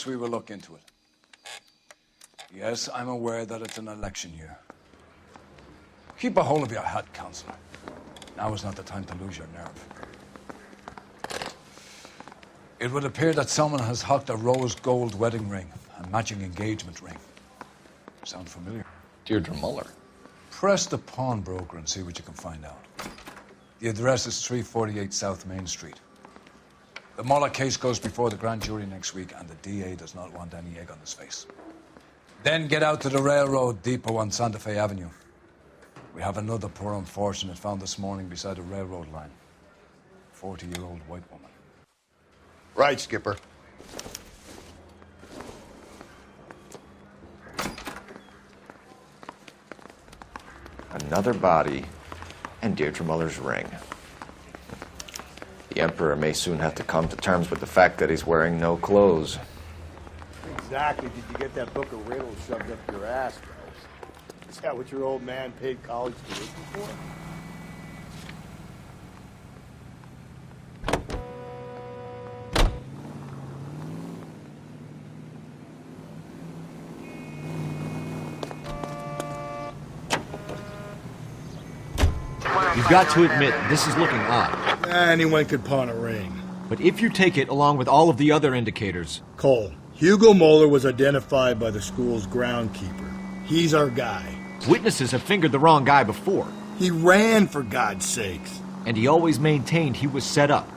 we will look into it. Yes, I'm aware that it's an election year. Keep a hold of your hat, Counselor. Now is not the time to lose your nerve. It would appear that someone has hocked a rose gold wedding ring and matching engagement ring. Sound familiar? Deirdre Muller. Press the pawnbroker and see what you can find out. The address is 348 South Main Street. The Muller case goes before the grand jury next week, and the DA does not want any egg on his face. Then get out to the railroad depot on Santa Fe Avenue. We have another poor unfortunate found this morning beside a railroad line. 40-year-old white woman. Right, Skipper. Another body and Deirdre Muller's ring. The Emperor may soon have to come to terms with the fact that he's wearing no clothes. Exactly did you get that book of riddles shoved up your ass, Phelps? Is that what your old man paid college tuition for? You've got to admit, this is looking odd. Anyone could pawn a ring. But if you take it along with all of the other indicators... Cole, Hugo Moeller was identified by the school's groundkeeper. He's our guy. Witnesses have fingered the wrong guy before. He ran, for God's sakes. And he always maintained he was set up.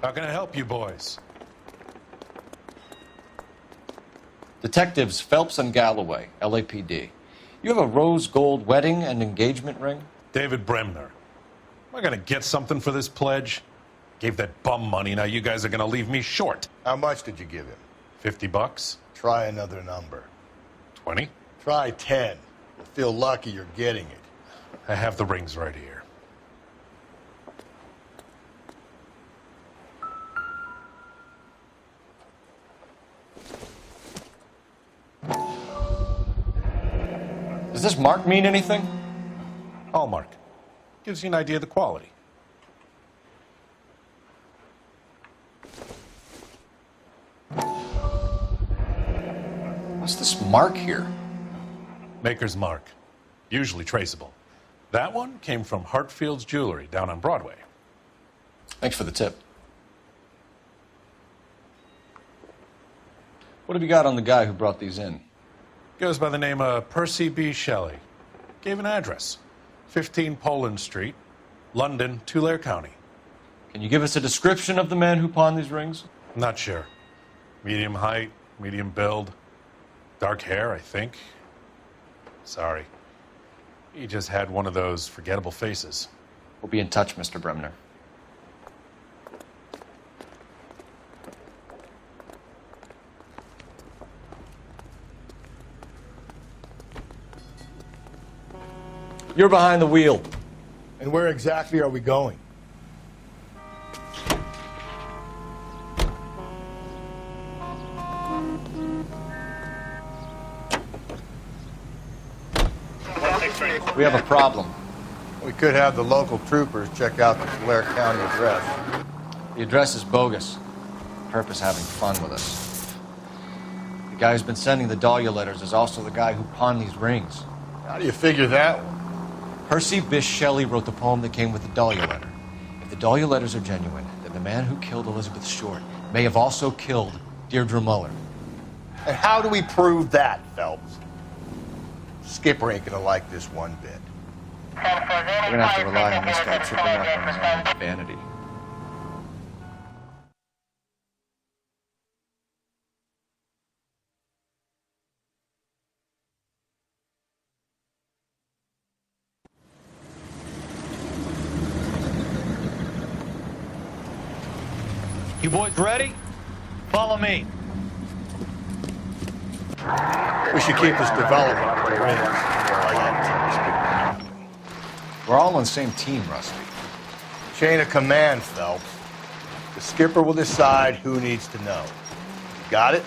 How can I help you boys? Detectives Phelps and Galloway, LAPD. You have a rose gold wedding and engagement ring? David Bremner. Am I gonna get something for this pledge? Gave that bum money, now you guys are gonna leave me short. How much did you give him? $50? Try another number. 20? Try 10. You'll feel lucky you're getting it. I have the rings right here. Does this mark mean anything? Hallmark. Gives you an idea of the quality. What's this mark here? Maker's mark. Usually traceable. That one came from Hartfield's Jewelry down on Broadway. Thanks for the tip. What have you got on the guy who brought these in? Goes by the name of Percy B. Shelley. Gave an address. 15 Poland Street, London, Tulare County. Can you give us a description of the man who pawned these rings? Not sure. Medium height, medium build. Dark hair, I think. Sorry. He just had one of those forgettable faces. We'll be in touch, Mr. Bremner. You're behind the wheel. And where exactly are we going? We have a problem. We could have the local troopers check out the Tulare County address. The address is bogus. Purpose having fun with us. The guy who's been sending the Dahlia letters is also the guy who pawned these rings. How do you figure that one? Percy Bysshe Shelley wrote the poem that came with the Dahlia letter. If the Dahlia letters are genuine, then the man who killed Elizabeth Short may have also killed Deirdre Muller. And how do we prove that, Phelps? Skipper ain't gonna like this one bit. We're gonna have to rely on this guy tripping up on his own vanity. You boys ready? Follow me. We should keep this development where it is. While that team's getting We're all on the same team, Rusty. chain of command, Phelps. The skipper will decide who needs to know. Got it?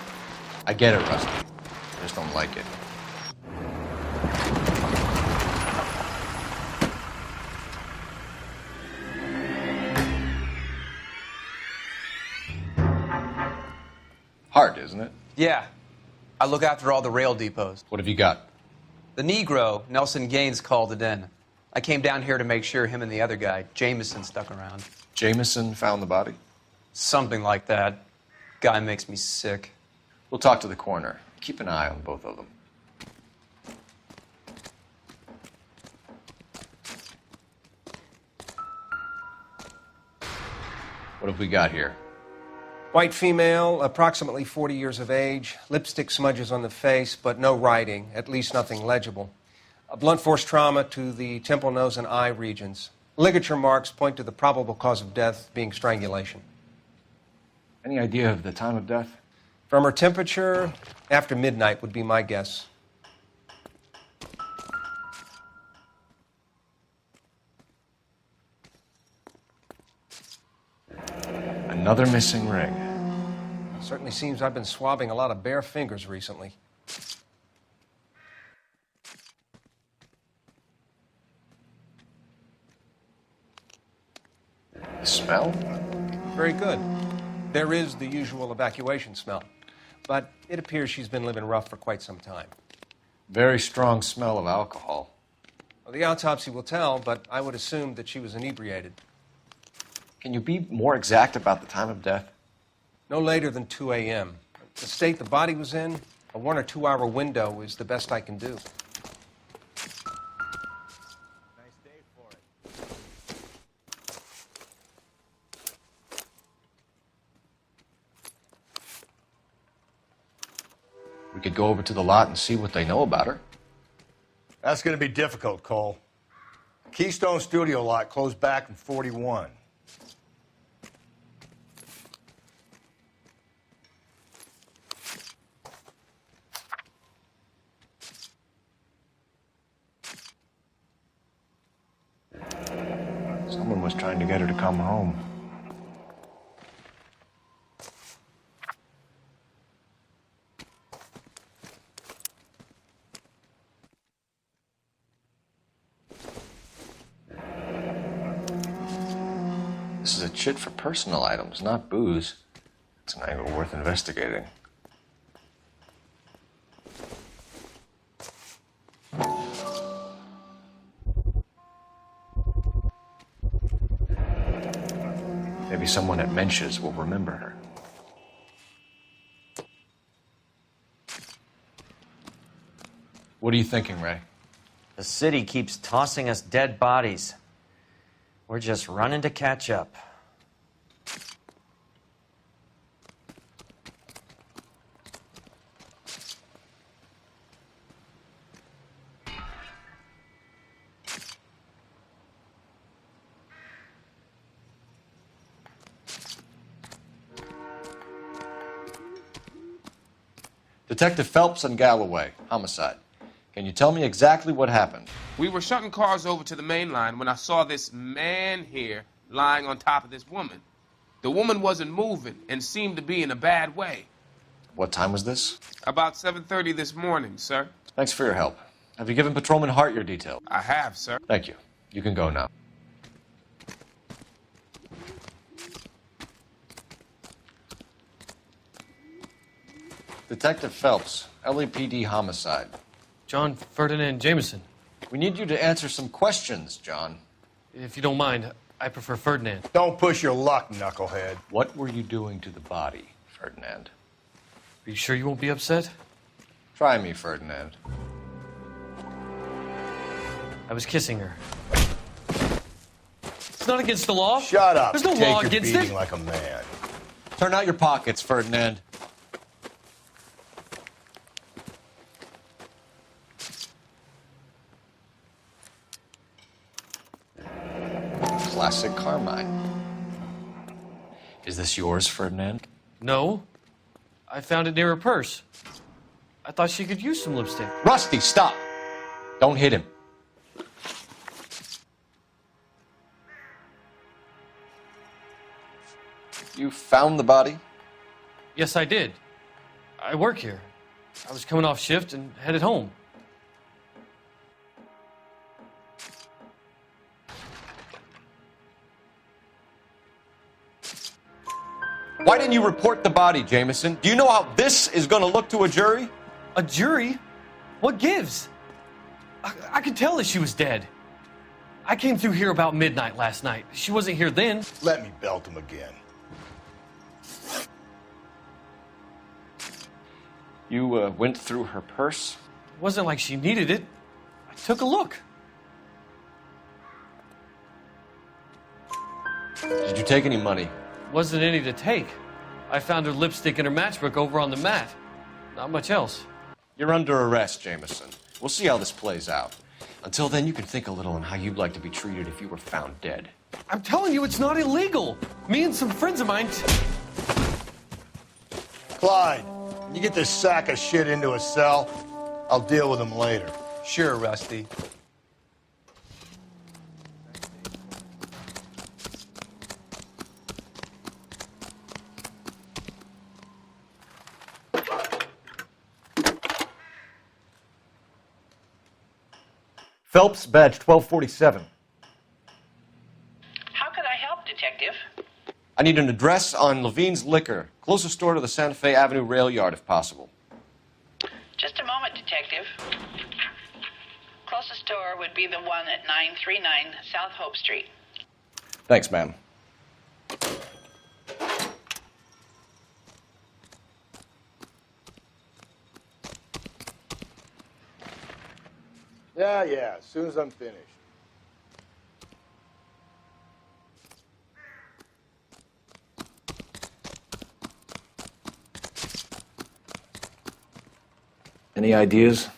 I get it, Rusty. I just don't like it. Hard, isn't it? Yeah. I look after all the rail depots. What have you got? The Negro, Nelson Gaines, called it in. I came down here to make sure him and the other guy, Jameson, stuck around. Jameson found the body? Something like that. Guy makes me sick. We'll talk to the coroner. Keep an eye on both of them. What have we got here? White female, approximately 40 years of age, lipstick smudges on the face, but no writing, at least nothing legible. A blunt force trauma to the temple, nose, and eye regions. Ligature marks point to the probable cause of death being strangulation. Any idea of the time of death? From her temperature, after midnight would be my guess. Another missing ring. Certainly seems I've been swabbing a lot of bare fingers recently. The smell? Very good. There is the usual evacuation smell, but it appears she's been living rough for quite some time. Very strong smell of alcohol. Well, the autopsy will tell, but I would assume that she was inebriated. Can you be more exact about the time of death? No later than 2 a.m. The state the body was in, a 1 or 2 hour window is the best I can do. Nice day for it. We could go over to the lot and see what they know about her. That's going to be difficult, Cole. Keystone Studio lot closed back in 41. Someone was trying to get her to come home. This is a chit for personal items, not booze. It's an angle worth investigating. Maybe someone at Mensch's will remember her. What are you thinking, Ray? The city keeps tossing us dead bodies. We're just running to catch up. Detective Phelps and Galloway, homicide. Can you tell me exactly what happened? We were shutting cars over to the main line when I saw this man here lying on top of this woman. The woman wasn't moving and seemed to be in a bad way. What time was this? About 7:30 this morning, sir. Thanks for your help. Have you given Patrolman Hart your details? I have, sir. Thank you. You can go now. Detective Phelps, LAPD homicide. John Ferdinand Jameson. We need you to answer some questions, John. If you don't mind, I prefer Ferdinand. Don't push your luck, knucklehead. What were you doing to the body, Ferdinand? Are you sure you won't be upset? Try me, Ferdinand. I was kissing her. It's not against the law. Shut up. There's no Take law your against beating it. like a man. Turn out your pockets, Ferdinand. Classic Carmine. Is this yours, Ferdinand? No. I found it near her purse. I thought she could use some lipstick. Rusty, stop. Don't hit him. You found the body? Yes, I did. I work here. I was coming off shift and headed home. Why didn't you report the body, Jameson? Do you know how this is going to look to a jury? A jury? What gives? I could tell that she was dead. I came through here about midnight last night. She wasn't here then. Let me belt him again. You went through her purse? It wasn't like she needed it. I took a look. Did you take any money? Wasn't any to take. I found her lipstick and her matchbook over on the mat. Not much else. You're under arrest, Jameson. We'll see how this plays out. Until then, you can think a little on how you'd like to be treated if you were found dead. I'm telling you, it's not illegal. Me and some friends of mine... Clyde, you get this sack of shit into a cell. I'll deal with him later. Sure, Rusty. Phelps, badge 1247. How can I help, Detective? I need an address on Levine's Liquor. Closest store to the Santa Fe Avenue rail yard, if possible. Just a moment, Detective. Closest store would be the one at 939 South Hope Street. Thanks, ma'am. Yeah, as soon as I'm finished. Any ideas?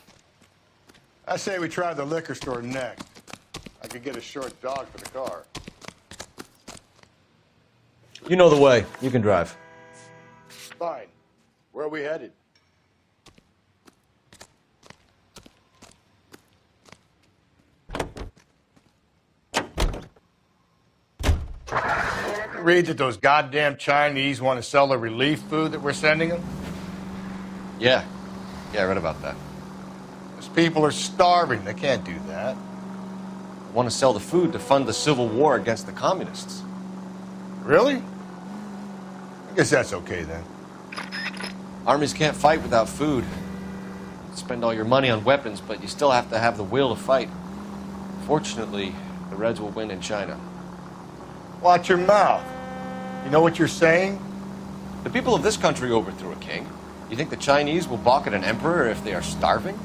I say we try the liquor store next. I could get a short dog for the car. You know the way. You can drive. Fine. Where are we headed? Read that those goddamn Chinese want to sell the relief food that we're sending them? Yeah, I read about that. Those people are starving. They can't do that. I want to sell the food to fund the civil war against the communists. Really? I guess that's okay then. Armies can't fight without food. Spend all your money on weapons, but you still have to have the will to fight. Fortunately, the Reds will win in China. Watch your mouth. You know what you're saying? The people of this country overthrew a king. You think the Chinese will balk at an emperor if they are starving?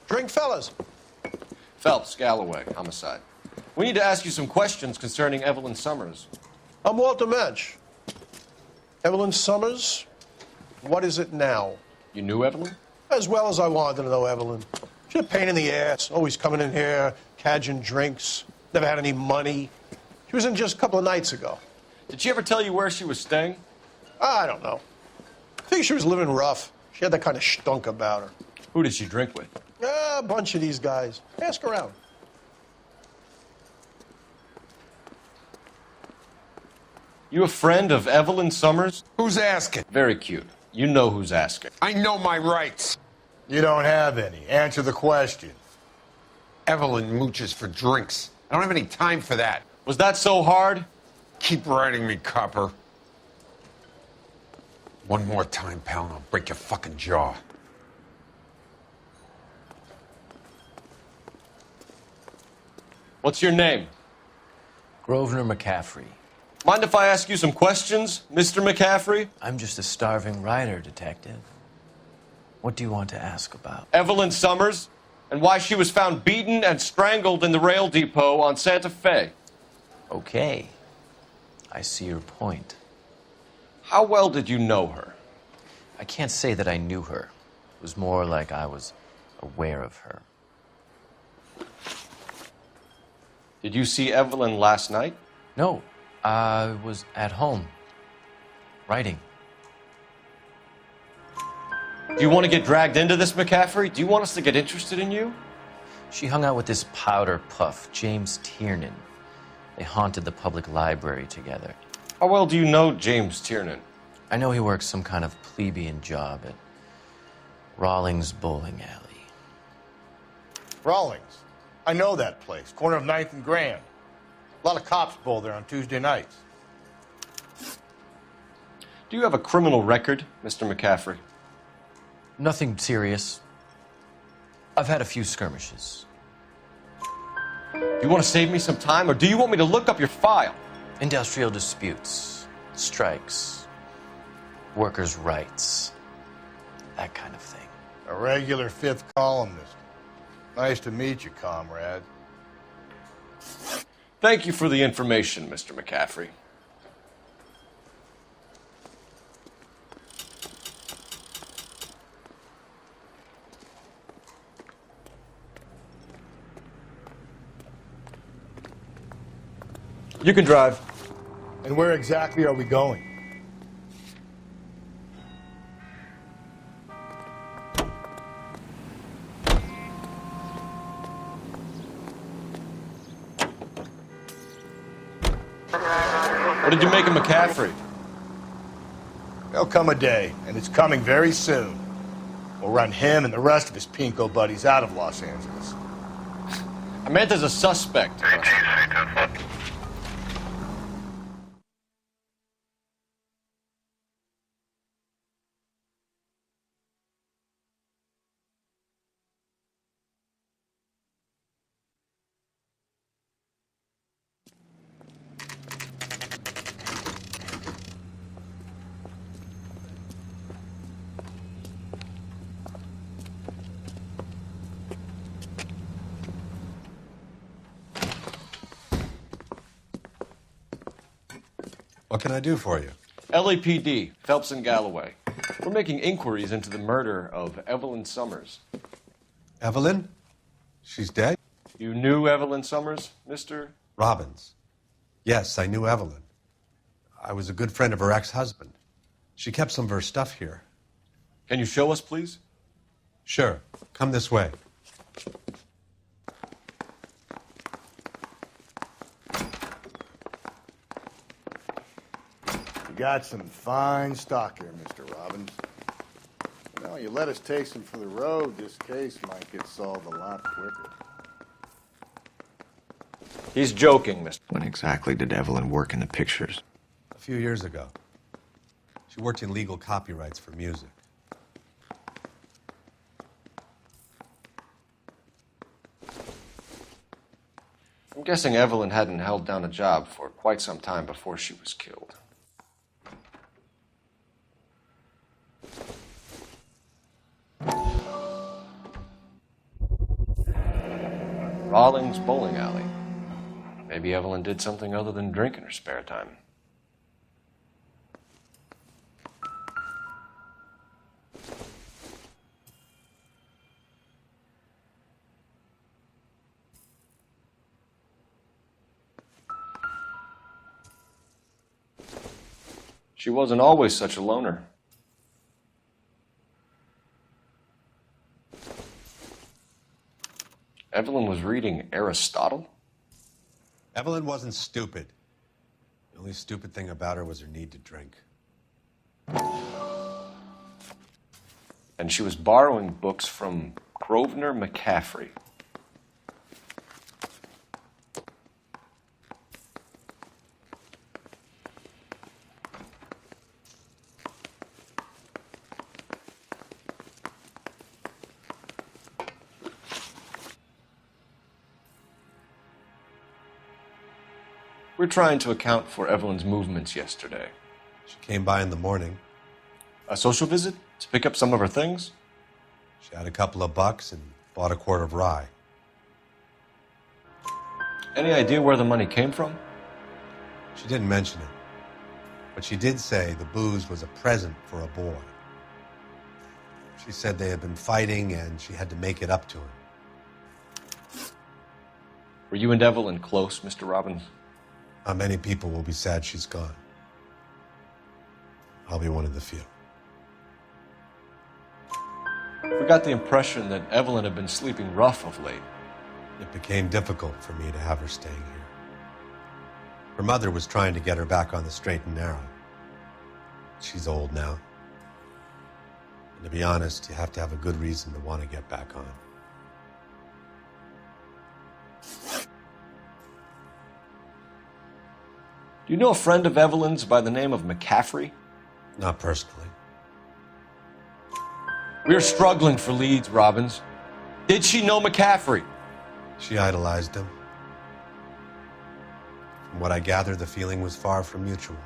Drink, fellas. Phelps, Galloway, homicide. We need to ask you some questions concerning Evelyn Summers. I'm Walter Mensch. Evelyn Summers, what is it now? You knew Evelyn? As well as I wanted to know Evelyn. She's a pain in the ass, always coming in here, cadging drinks, never had any money. She was in just a couple of nights ago. Did she ever tell you where she was staying? I don't know. I think she was living rough. She had that kind of stunk about her. Who did she drink with? A bunch of these guys. Ask around. You a friend of Evelyn Summers? Who's asking? Very cute. You know who's asking. I know my rights. You don't have any. Answer the question. Evelyn mooches for drinks. I don't have any time for that. Was that so hard? Keep writing me, copper. One more time, pal, and I'll break your fucking jaw. What's your name? Grosvenor McCaffrey. Mind if I ask you some questions, Mr. McCaffrey? I'm just a starving writer, Detective. What do you want to ask about? Evelyn Summers, and why she was found beaten and strangled in the rail depot on Santa Fe. Okay. I see your point. How well did you know her? I can't say that I knew her. It was more like I was aware of her. Did you see Evelyn last night? No, I was at home, writing. Do you want to get dragged into this, McCaffrey? Do you want us to get interested in you? She hung out with this powder puff, James Tiernan. They haunted the public library together. How well do you know James Tiernan? I know he works some kind of plebeian job at Rawlings Bowling Alley. Rawlings. I know that place. Corner of 9th and Grand. A lot of cops bowl there on Tuesday nights. Do you have a criminal record, Mr. McCaffrey? Nothing serious. I've had a few skirmishes. Do you want to save me some time, or do you want me to look up your file? Industrial disputes, strikes, workers' rights, that kind of thing. A regular fifth columnist. Nice to meet you, comrade. Thank you for the information, Mr. McCaffrey. You can drive. And where exactly are we going? What did you make of McCaffrey? There'll come a day, and it's coming very soon. We'll run him and the rest of his pinko buddies out of Los Angeles. I meant as a suspect. What can I do for you? LAPD, Phelps and Galloway. We're making inquiries into the murder of Evelyn Summers. Evelyn? She's dead? You knew Evelyn Summers, Mr. Robbins. Yes, I knew Evelyn. I was a good friend of her ex-husband. She kept some of her stuff here. Can you show us, please? Sure. Come this way. You got some fine stock here, Mr. Robbins. Well, you let us take some for the road, this case might get solved a lot quicker. He's joking, Mr. When exactly did Evelyn work in the pictures? A few years ago. She worked in legal copyrights for music. I'm guessing Evelyn hadn't held down a job for quite some time before she was killed. Rawlings Bowling Alley. Maybe Evelyn did something other than drink in her spare time. She wasn't always such a loner. Evelyn was reading Aristotle? Evelyn wasn't stupid. The only stupid thing about her was her need to drink. And she was borrowing books from Grosvenor McCaffrey. We're trying to account for Evelyn's movements yesterday. She came by in the morning. A social visit? To pick up some of her things? She had a couple of bucks and bought a quart of rye. Any idea where the money came from? She didn't mention it, but she did say the booze was a present for a boy. She said they had been fighting and she had to make it up to him. Were you and Evelyn close, Mr. Robbins? Not many people will be sad she's gone. I'll be one of the few. We got the impression that Evelyn had been sleeping rough of late. It became difficult for me to have her staying here. Her mother was trying to get her back on the straight and narrow. She's old now. And to be honest, you have to have a good reason to want to get back on. Do you know a friend of Evelyn's by the name of McCaffrey? Not personally. We're struggling for leads, Robbins. Did she know McCaffrey? She idolized him. From what I gather, the feeling was far from mutual.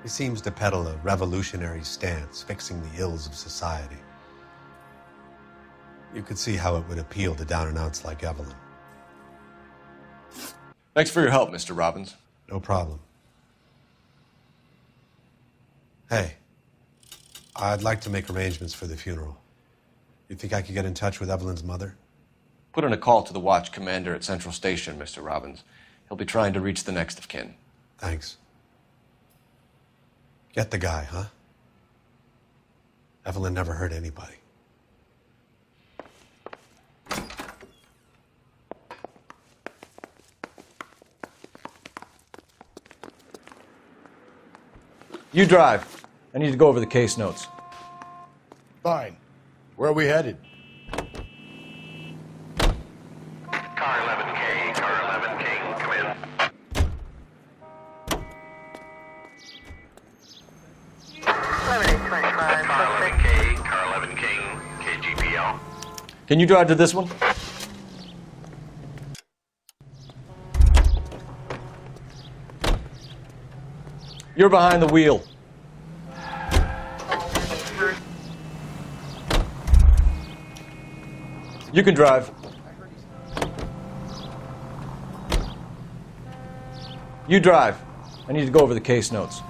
He seems to peddle a revolutionary stance, fixing the ills of society. You could see how it would appeal to down-and-outs like Evelyn. Thanks for your help, Mr. Robbins. No problem. Hey, I'd like to make arrangements for the funeral. You think I could get in touch with Evelyn's mother? Put in a call to the watch commander at Central Station, Mr. Robbins. He'll be trying to reach the next of kin. Thanks. Get the guy, huh? Evelyn never hurt anybody. You drive. I need to go over the case notes. Fine. Where are we headed? Car 11K, car 11K, come in. 1125. Car 11K, car 11K, KGPL. Can you drive to this one? You're behind the wheel. You can drive. You drive. I need to go over the case notes.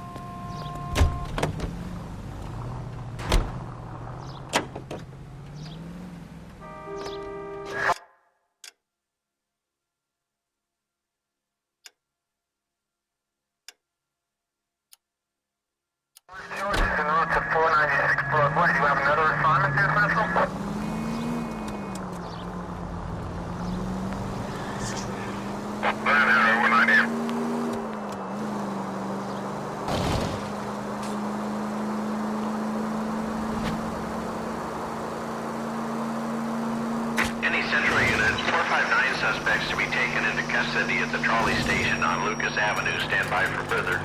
Any Central units, 459 suspects to be taken into custody at the trolley station on Lucas Avenue. Stand by for further.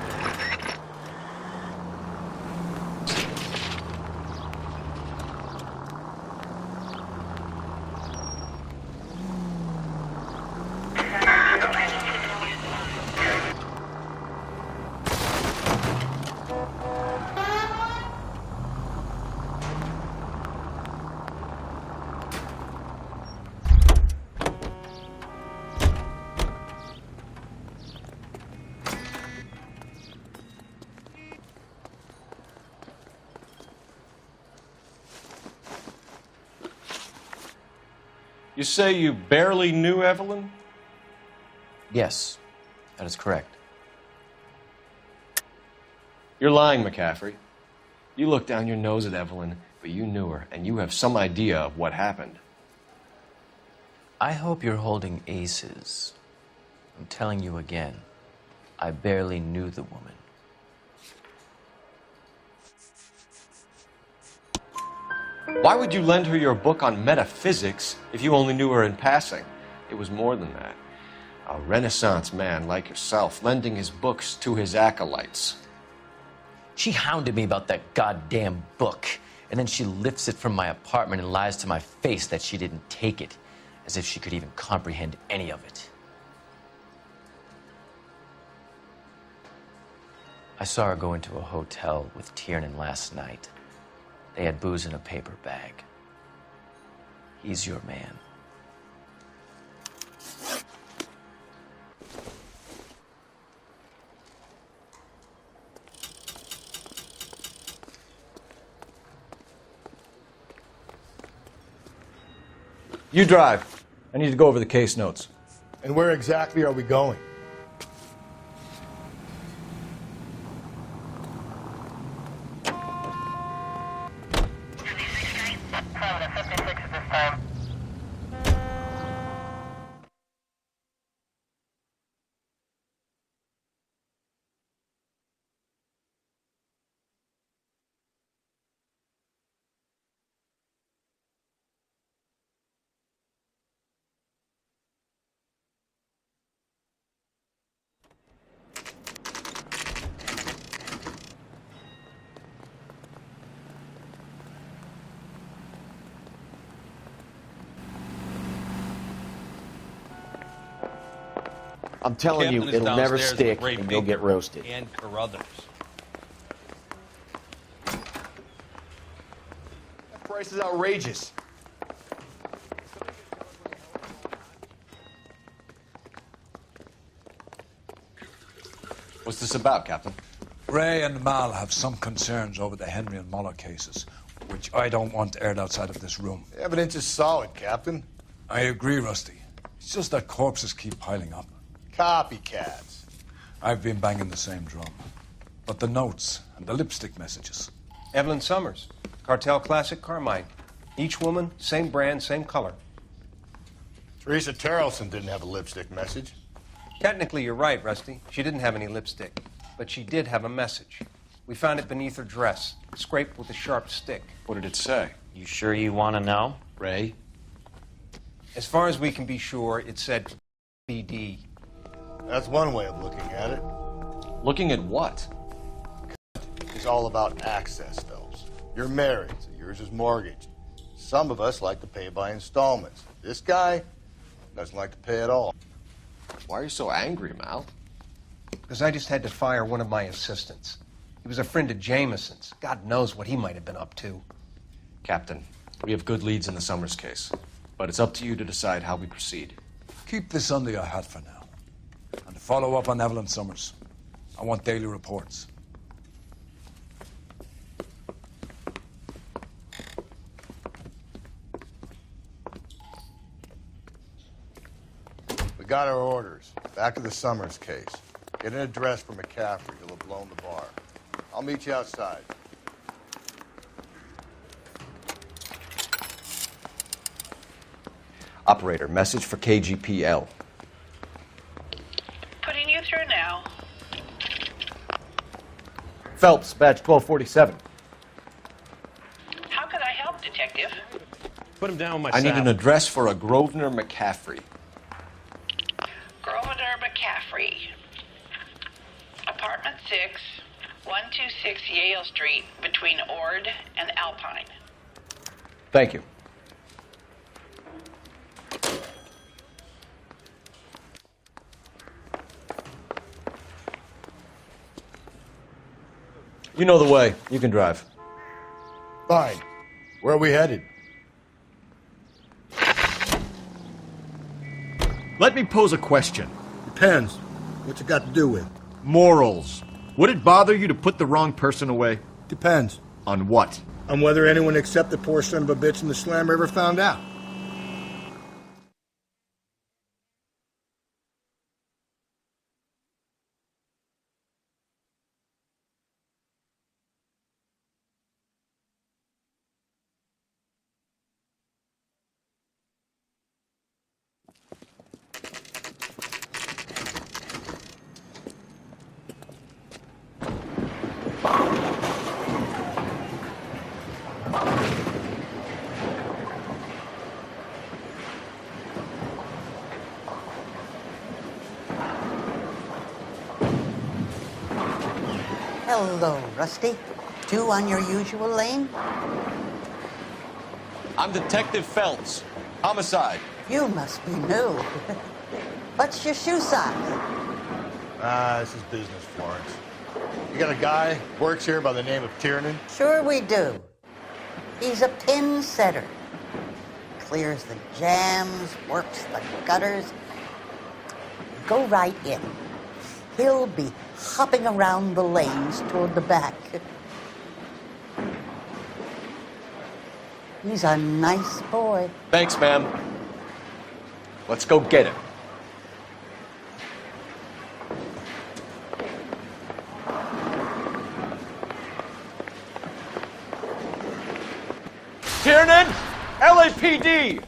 You say you barely knew Evelyn? Yes, that is correct. You're lying, McCaffrey. You looked down your nose at Evelyn, but you knew her, and you have some idea of what happened. I hope you're holding aces. I'm telling you again, I barely knew the woman. Why would you lend her your book on metaphysics if you only knew her in passing? It was more than that. A Renaissance man like yourself lending his books to his acolytes. She hounded me about that goddamn book, and then she lifts it from my apartment and lies to my face that she didn't take it, as if she could even comprehend any of it. I saw her go into a hotel with Tiernan last night. They had booze in a paper bag. He's your man. You drive. I need to go over the case notes. And where exactly are we going? I'm telling you, Captain is it'll never downstairs with stick, Ray and you'll get Baker roasted. And Carruthers. That price is outrageous. What's this about, Captain? Ray and Mal have some concerns over the Henry and Muller cases, which I don't want aired outside of this room. The evidence is solid, Captain. I agree, Rusty. It's just that corpses keep piling up. Copycats. I've been banging the same drum. But the notes and the lipstick messages. Evelyn Summers, Cartel Classic Carmine. Each woman, same brand, same color. Teresa Terrelson didn't have a lipstick message. Technically, you're right, Rusty. She didn't have any lipstick, but she did have a message. We found it beneath her dress, scraped with a sharp stick. What did it say? You sure you want to know? Ray? As far as we can be sure, it said BD. That's one way of looking at it. Looking at what? It's all about access, Phelps. You're married, so yours is mortgaged. Some of us like to pay by installments. This guy doesn't like to pay at all. Why are you so angry, Mal? Because I just had to fire one of my assistants. He was a friend of Jameson's. God knows what he might have been up to. Captain, we have good leads in the Summers case, but it's up to you to decide how we proceed. Keep this under your hat for now. And to follow up on Evelyn Summers, I want daily reports. We got our orders. Back to the Summers case. Get an address for McCaffrey. He'll have blown the bar. I'll meet you outside. Operator, message for KGPL. Putting you through now. Phelps, badge 1247. How could I help, Detective? Put him down with my I need saddle. an address for a Grosvenor McCaffrey. Grosvenor McCaffrey. Apartment 6, 126 Yale Street, between Ord and Alpine. Thank you. You know the way. You can drive. Fine. Where are we headed? Let me pose a question. Depends. What's it got to do with? Morals. Would it bother you to put the wrong person away? Depends. On what? On whether anyone except the poor son of a bitch in the slammer ever found out. Hello, Rusty. Two on your usual lane? I'm Detective Phelps. Homicide. You must be new. What's your shoe size? This is business, Florence. You got a guy who works here by the name of Tiernan? Sure we do. He's a pin setter. clears the jams, works the gutters. Go right in. He'll be hopping around the lanes toward the back. He's a nice boy. Thanks, ma'am. Let's go get him. Tiernan, LAPD!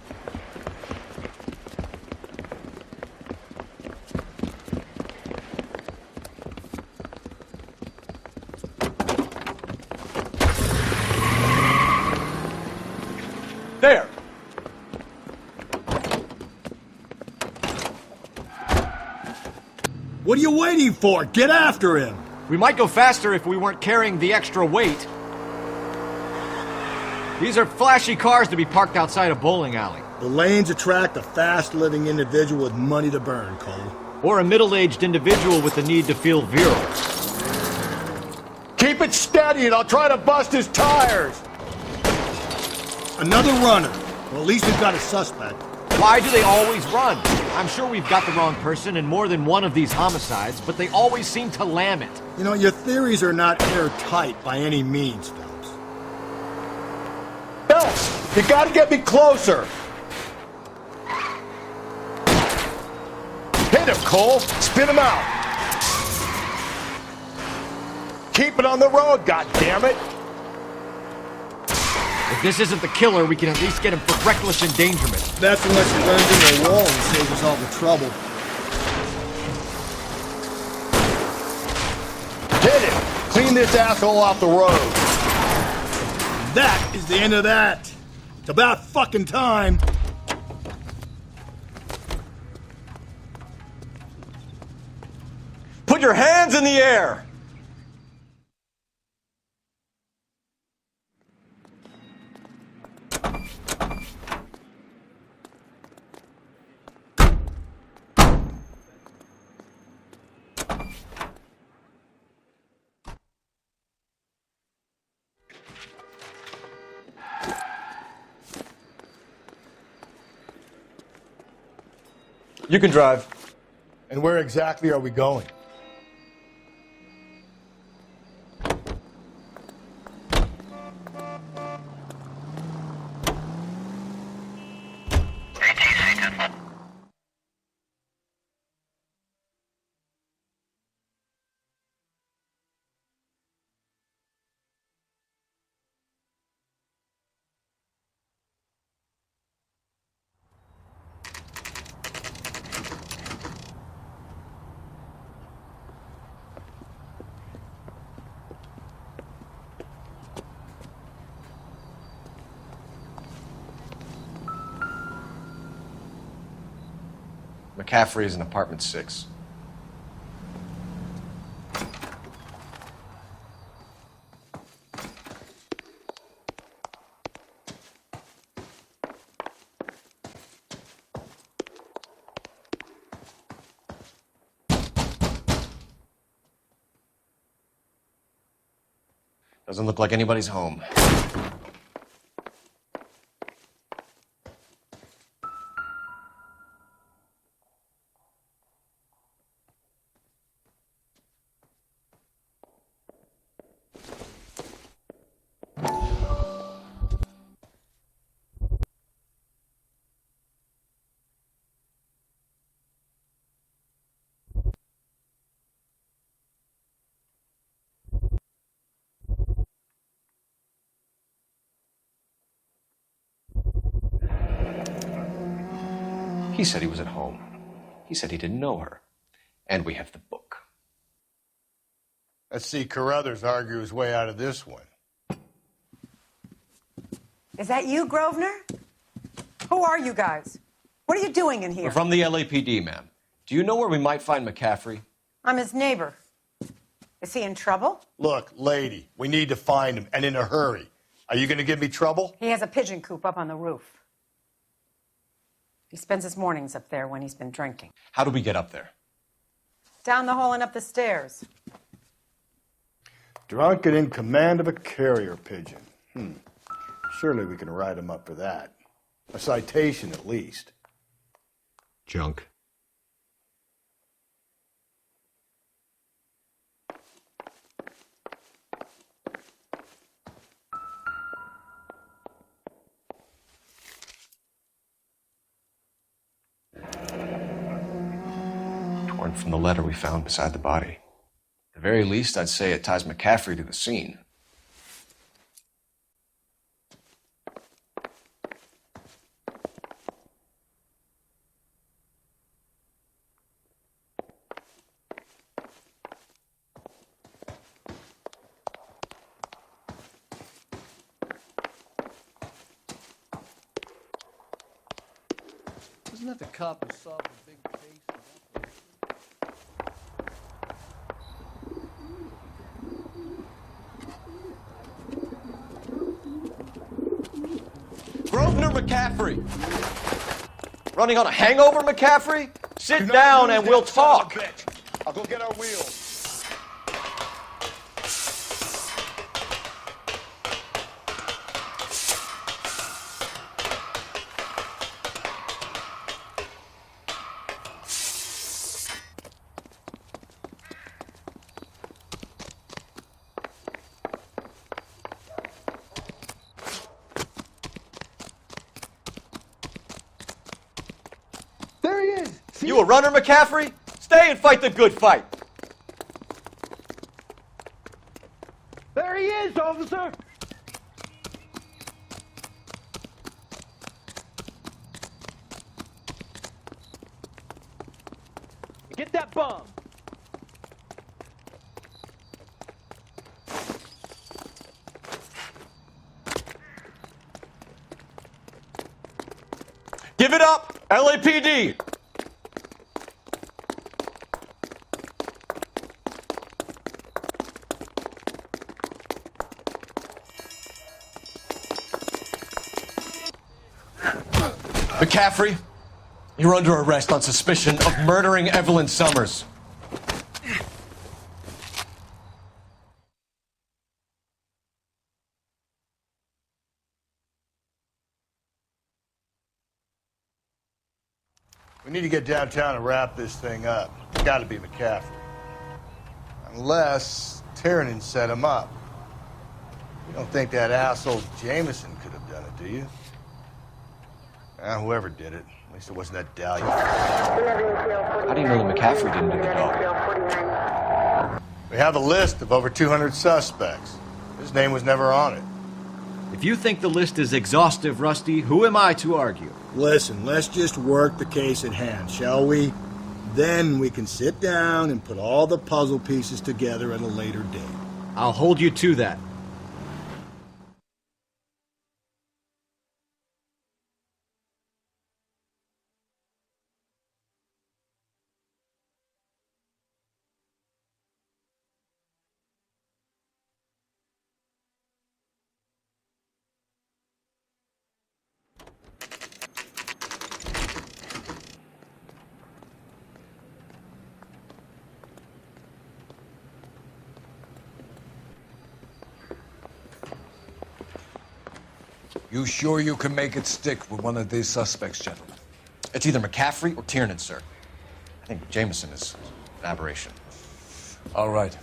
There! What are you waiting for? Get after him! We might go faster if we weren't carrying the extra weight. These are flashy cars to be parked outside a bowling alley. The lanes attract a fast-living individual with money to burn, Cole. Or a middle-aged individual with the need to feel virile. Keep it steady and I'll try to bust his tires! Another runner. Well, at least we've got a suspect. Why do they always run? I'm sure we've got the wrong person in more than one of these homicides, but they always seem to lam it. You know, your theories are not airtight by any means, Phelps. Phelps, you gotta get me closer! Hit him, Cole! Spin him out! Keep it on the road, goddammit! If this isn't the killer, we can at least get him for reckless endangerment. That's unless he runs into a wall and saves us all the trouble. Hit him! Clean this asshole off the road! That is the end of that! It's about fucking time! Put your hands in the air! You can drive. And where exactly are we going? McCaffrey is in apartment 6. Doesn't look like anybody's home. He said he was at home. He said he didn't know her. And we have the book. Let's see Carruthers argue his way out of this one. Is that you, Grosvenor? Who are you guys? What are you doing in here? We're from the LAPD, ma'am. Do you know where we might find McCaffrey? I'm his neighbor. Is he in trouble? Look, lady, we need to find him, and in a hurry. Are you going to give me trouble? He has a pigeon coop up on the roof. He spends his mornings up there when he's been drinking. How do we get up there? Down the hall and up the stairs. Drunk and in command of a carrier pigeon. Surely we can write him up for that. A citation, at least. Junk. Torn from the letter we found beside the body. At the very least, I'd say it ties McCaffrey to the scene. Isn't that the cop who solved the big case? Grosvenor McCaffrey! Running on a hangover, McCaffrey? Sit down and we'll talk. I'll go get our wheels. There he is! You a runner, McCaffrey? Stay and fight the good fight. There he is, officer! Get that bomb! Give it up, LAPD! McCaffrey, you're under arrest on suspicion of murdering Evelyn Summers. We need to get downtown and wrap this thing up. It's got to be McCaffrey. Unless Tiernan set him up. You don't think that asshole Jameson could have done it, do you? Whoever did it. At least it wasn't that Dahlia. How do you know that McCaffrey didn't do the dog? We have a list of over 200 suspects. His name was never on it. If you think the list is exhaustive, Rusty, who am I to argue? Listen, let's just work the case at hand, shall we? Then we can sit down and put all the puzzle pieces together at a later date. I'll hold you to that. You sure you can make it stick with one of these suspects, gentlemen? It's either McCaffrey or Tiernan, sir. I think Jameson is an aberration. All right.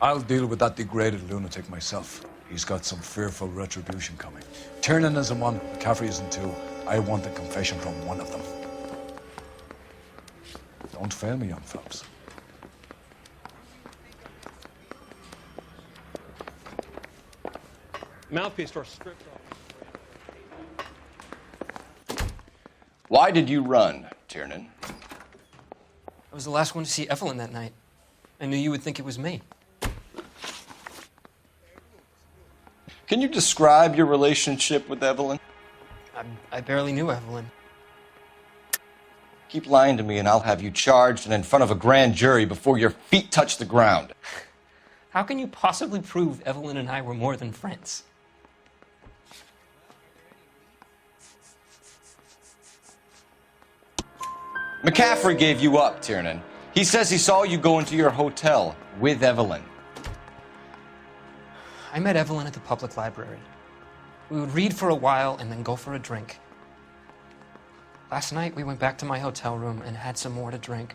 I'll deal with that degraded lunatic myself. He's got some fearful retribution coming. Tiernan isn't one, McCaffrey isn't two. I want a confession from one of them. Don't fail me, young fellas. Mouthpiece to our script. Why did you run, Tiernan? I was the last one to see Evelyn that night. I knew you would think it was me. Can you describe your relationship with Evelyn? I barely knew Evelyn. Keep lying to me and I'll have you charged and in front of a grand jury before your feet touch the ground. How can you possibly prove Evelyn and I were more than friends? McCaffrey gave you up, Tiernan. He says he saw you go into your hotel with Evelyn. I met Evelyn at the public library. We would read for a while and then go for a drink. Last night, we went back to my hotel room and had some more to drink.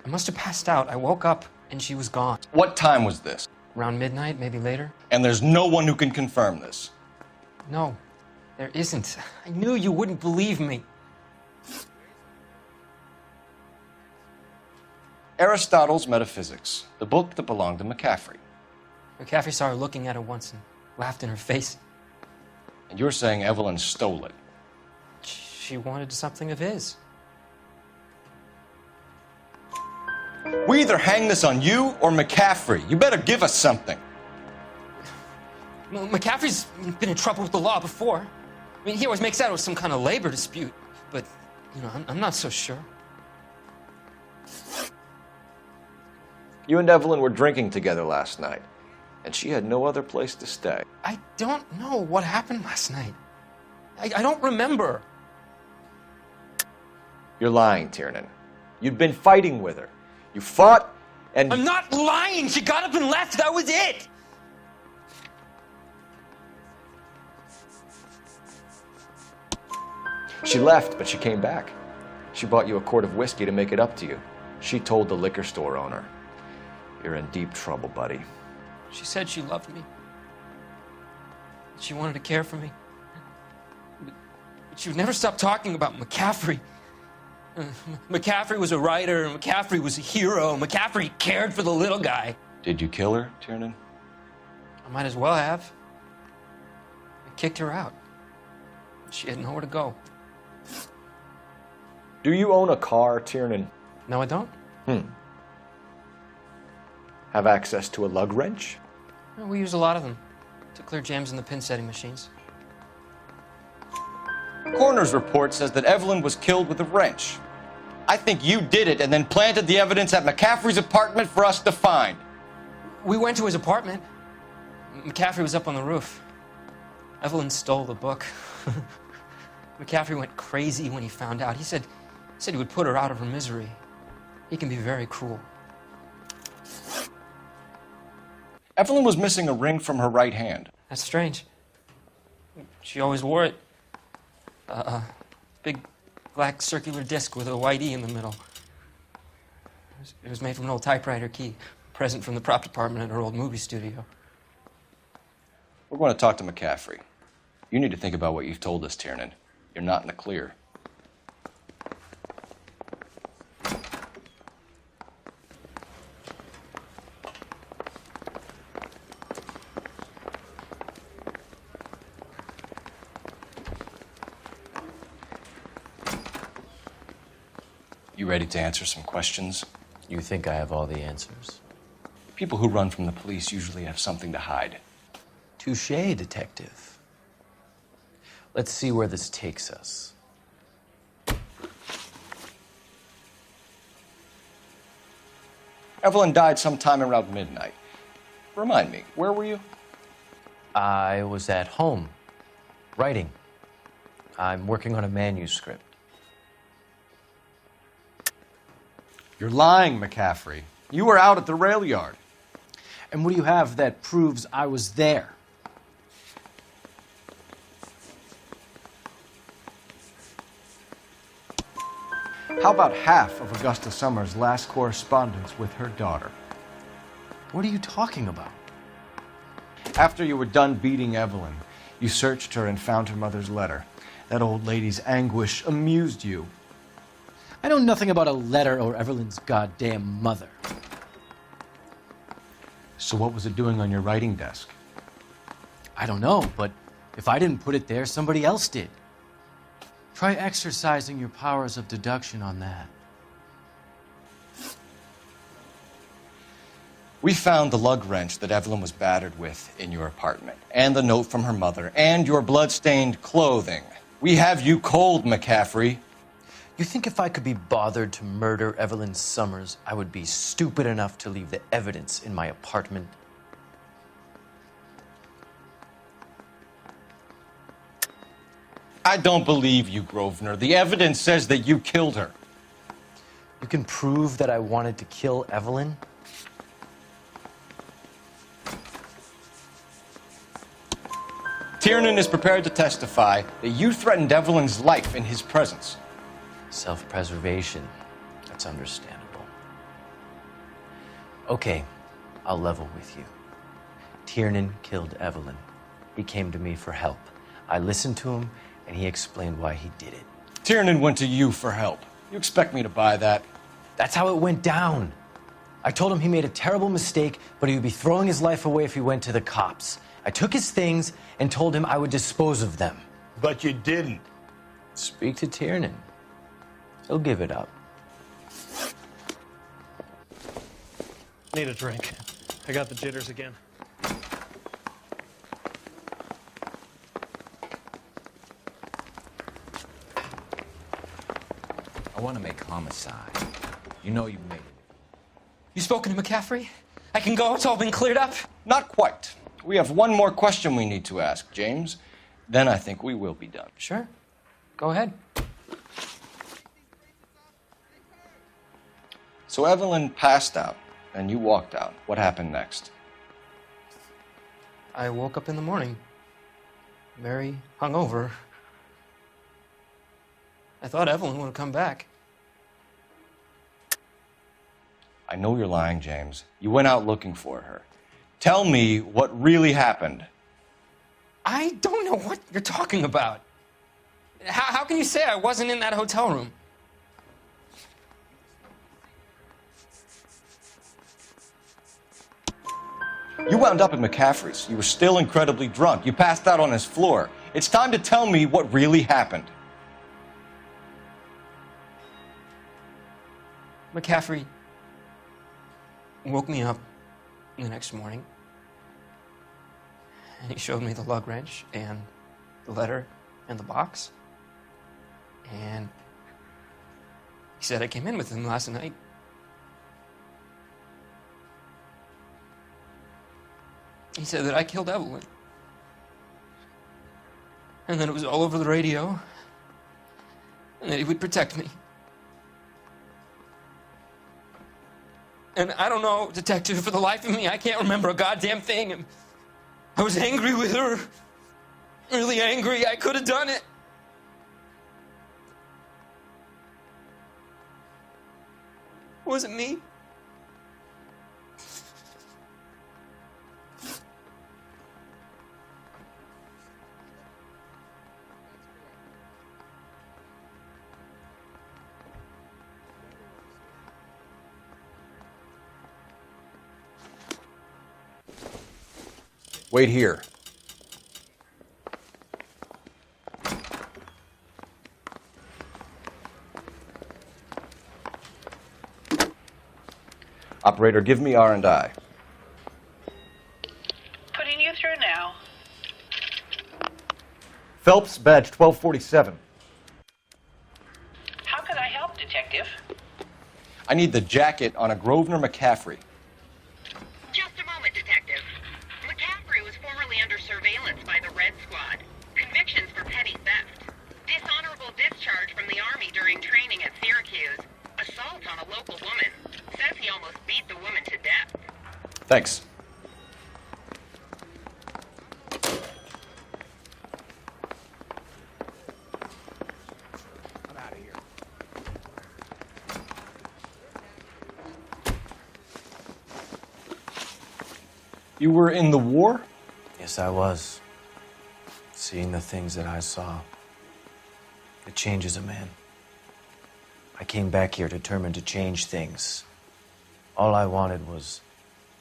I must have passed out. I woke up and she was gone. What time was this? Around midnight, maybe later? And there's no one who can confirm this. No, there isn't. I knew you wouldn't believe me. Aristotle's Metaphysics, the book that belonged to McCaffrey. McCaffrey saw her looking at it once and laughed in her face. And you're saying Evelyn stole it? She wanted something of his. We either hang this on you or McCaffrey. You better give us something. Well, McCaffrey's been in trouble with the law before. I mean, he always makes out it was some kind of labor dispute. But, you know, I'm not so sure. You and Evelyn were drinking together last night, and she had no other place to stay. I don't know what happened last night. I don't remember. You're lying, Tiernan. You'd been fighting with her. You fought, and... I'm not lying! She got up and left! That was it! She left, but she came back. She bought you a quart of whiskey to make it up to you. She told the liquor store owner. You're in deep trouble, buddy. She said she loved me. She wanted to care for me. But she would never stop talking about McCaffrey. McCaffrey was a writer, McCaffrey was a hero, McCaffrey cared for the little guy. Did you kill her, Tiernan? I might as well have. I kicked her out. She had nowhere to go. Do you own a car, Tiernan? No, I don't. Have access to a lug wrench? Well, we use a lot of them to clear jams in the pin setting machines. Coroner's report says that Evelyn was killed with a wrench. I think you did it and then planted the evidence at McCaffrey's apartment for us to find. We went to his apartment. McCaffrey was up on the roof. Evelyn stole the book. McCaffrey went crazy when he found out. He said he would put her out of her misery. He can be very cruel. Evelyn was missing a ring from her right hand. That's strange. She always wore it. Big black circular disc with a white E in the middle. It was made from an old typewriter key, present from the prop department at her old movie studio. We're going to talk to McCaffrey. You need to think about what you've told us, Tiernan. You're not in the clear. You ready to answer some questions? You think I have all the answers? People who run from the police usually have something to hide. Touché, detective. Let's see where this takes us. Evelyn died sometime around midnight. Remind me, where were you? I was at home, writing. I'm working on a manuscript. You're lying, McCaffrey. You were out at the rail yard. And what do you have that proves I was there? How about half of Augusta Summers' last correspondence with her daughter? What are you talking about? After you were done beating Evelyn, you searched her and found her mother's letter. That old lady's anguish amused you. I know nothing about a letter or Evelyn's goddamn mother. So what was it doing on your writing desk? I don't know, but if I didn't put it there, somebody else did. Try exercising your powers of deduction on that. We found the lug wrench that Evelyn was battered with in your apartment, and the note from her mother, and your blood-stained clothing. We have you cold, McCaffrey. You think if I could be bothered to murder Evelyn Summers, I would be stupid enough to leave the evidence in my apartment? I don't believe you, Grosvenor. The evidence says that you killed her. You can prove that I wanted to kill Evelyn? Tiernan is prepared to testify that you threatened Evelyn's life in his presence. Self-preservation. That's understandable. Okay, I'll level with you. Tiernan killed Evelyn. He came to me for help. I listened to him, and he explained why he did it. Tiernan went to you for help. You expect me to buy that? That's how it went down. I told him he made a terrible mistake, but he would be throwing his life away if he went to the cops. I took his things and told him I would dispose of them. But you didn't. Speak to Tiernan. He'll give it up. Need a drink. I got the jitters again. I want to make homicide. You know you made it. You spoken to McCaffrey? I can go? It's all been cleared up? Not quite. We have one more question we need to ask, James. Then I think we will be done. Sure. Go ahead. So Evelyn passed out, and you walked out. What happened next? I woke up in the morning, very hungover. I thought Evelyn would have come back. I know you're lying, James. You went out looking for her. Tell me what really happened. I don't know what you're talking about. How can you say I wasn't in that hotel room? You wound up at McCaffrey's. You were still incredibly drunk. You passed out on his floor. It's time to tell me what really happened. McCaffrey woke me up the next morning, and he showed me the lug wrench and the letter and the box. And he said I came in with him last night. He said that I killed Evelyn. And that it was all over the radio. And that he would protect me. And I don't know, Detective, for the life of me, I can't remember a goddamn thing. I was angry with her. Really angry. I could have done it. Was it me? Wait here. Operator, give me R&I. Putting you through now. Phelps, badge 1247. How could I help, Detective? I need the jacket on a Grosvenor McCaffrey. Just a moment, Detective. McCaffrey was formerly under surveillance by the Red Squad. Convictions for petty theft. Dishonorable discharge from the Army during training at Syracuse. Assault on a local woman. Says he almost beat the woman to death. Thanks. I'm out of here. You were in the war? Yes, I was. Seeing the things that I saw, it changes a man. I came back here determined to change things. All I wanted was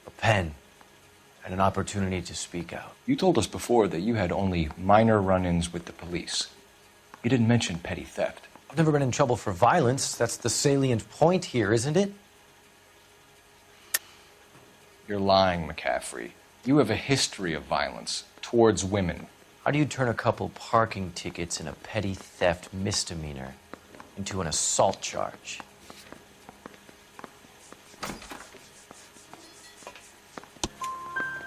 a pen and an opportunity to speak out. You told us before that you had only minor run-ins with the police. You didn't mention petty theft. I've never been in trouble for violence. That's the salient point here, isn't it? You're lying, McCaffrey. You have a history of violence towards women. How do you turn a couple parking tickets and a petty theft misdemeanor into an assault charge?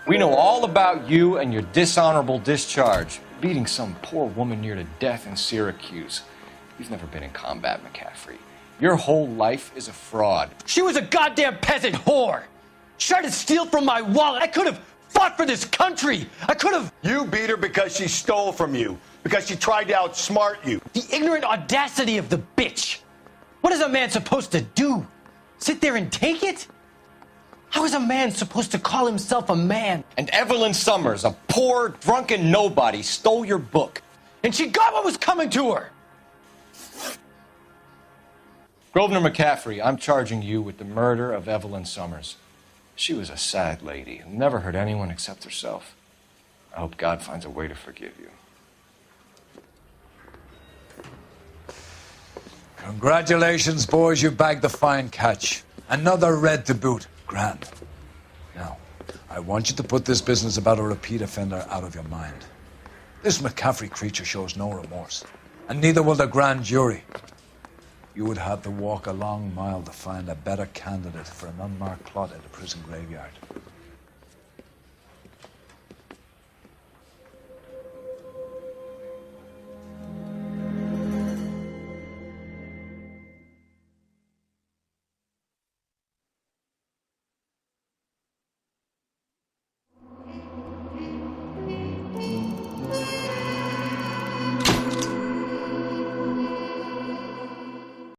We know all about you and your dishonorable discharge, beating some poor woman near to death in Syracuse. You've never been in combat, McCaffrey. Your whole life is a fraud. She was a goddamn peasant whore! She tried to steal from my wallet. I could have fought for this country. I could have. You beat her because she stole from you, because she tried to outsmart you. The ignorant audacity of the bitch. What is a man supposed to do? Sit there and take it? How is a man supposed to call himself a man? And Evelyn Summers, a poor, drunken nobody, stole your book. And she got what was coming to her. Grosvenor McCaffrey, I'm charging you with the murder of Evelyn Summers. She was a sad lady who never hurt anyone except herself. I hope God finds a way to forgive you. Congratulations, boys. You bagged the fine catch. Another red to boot. Grand. Now, I want you to put this business about a repeat offender out of your mind. This McCaffrey creature shows no remorse, and neither will the grand jury. You would have to walk a long mile to find a better candidate for an unmarked plot in the prison graveyard.